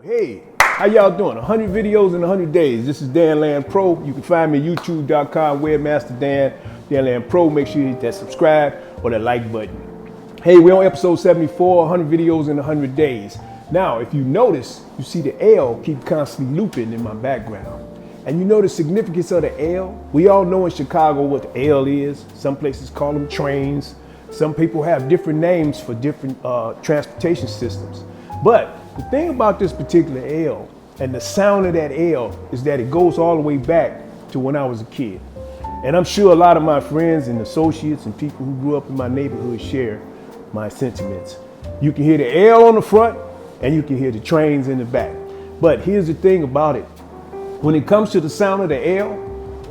Hey, how y'all doing? 100 videos in 100 days. This is Dan Land Pro. You can find me at youtube.com, Webmaster Dan, Dan Land Pro. Make sure you hit that subscribe or that like button. Hey, we're on episode 74, 100 videos in 100 days. Now, if you notice, you see the L keep constantly looping in my background. And you know the significance of the L? We all know in Chicago what the L is. Some places call them trains. Some people have different names for different transportation systems. But the thing about this particular L and the sound of that L is that it goes all the way back to when I was a kid. And I'm sure a lot of my friends and associates and people who grew up in my neighborhood share my sentiments. You can hear the L on the front and you can hear the trains in the back. But here's the thing about it. When it comes to the sound of the L,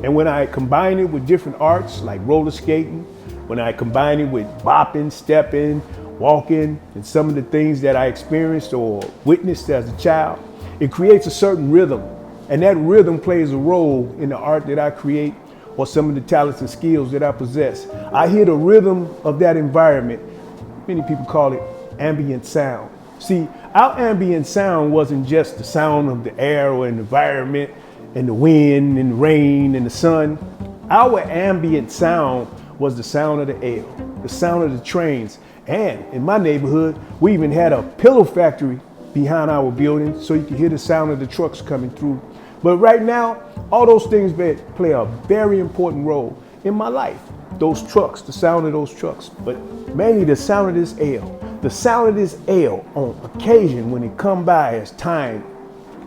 and when I combine it with different arts like roller skating, when I combine it with bopping, stepping, walking, and some of the things that I experienced or witnessed as a child, it creates a certain rhythm. And that rhythm plays a role in the art that I create or some of the talents and skills that I possess. I hear the rhythm of that environment. Many people call it ambient sound. See, our ambient sound wasn't just the sound of the air or an environment and the wind and the rain and the sun. Our ambient sound was the sound of the L, the sound of the trains. And in my neighborhood, we even had a pillow factory behind our building so you could hear the sound of the trucks coming through. But right now, all those things play a very important role in my life. Those trucks, the sound of those trucks, but mainly the sound of this L. The sound of this L on occasion when it come by as time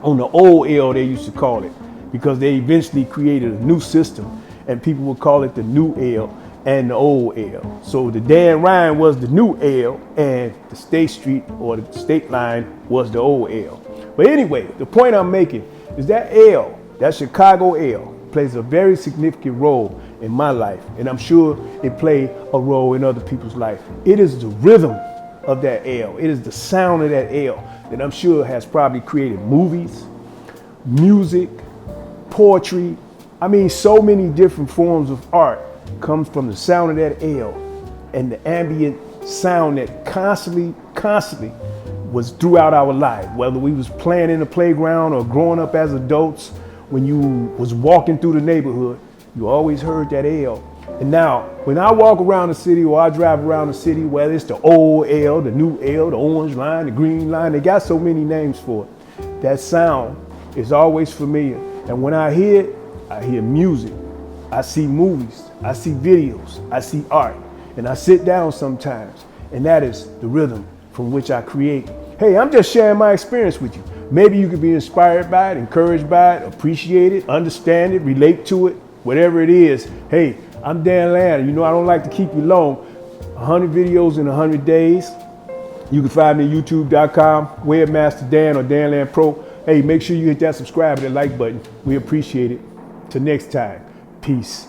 on the old L they used to call it, because they eventually created a new system and people would call it the new L and the old L. So the Dan Ryan was the new L and the State Street or the state line was the old L. But anyway, the point I'm making is that L, that Chicago L, plays a very significant role in my life. And I'm sure it played a role in other people's life. It is the rhythm of that L. It is the sound of that L that I'm sure has probably created movies, music, poetry. I mean, so many different forms of art comes from the sound of that L and the ambient sound that constantly was throughout our life, whether we was playing in the playground or growing up as adults. When you was walking through the neighborhood, you always heard that L. And now, when I walk around the city or I drive around the city, whether it's the old L, the new L, the orange line, the green line, they got so many names for it. That sound is always familiar. And when I hear it, I hear music. I see movies, I see videos, I see art, and I sit down sometimes, and that is the rhythm from which I create. Hey, I'm just sharing my experience with you. Maybe you could be inspired by it, encouraged by it, appreciate it, understand it, relate to it, whatever it is. Hey, I'm Dan Land. You know I don't like to keep you long. 100 videos in 100 days. You can find me at youtube.com, Webmaster Dan or Dan Land Pro. Hey, make sure you hit that subscribe and that like button. We appreciate it. Till next time. Peace.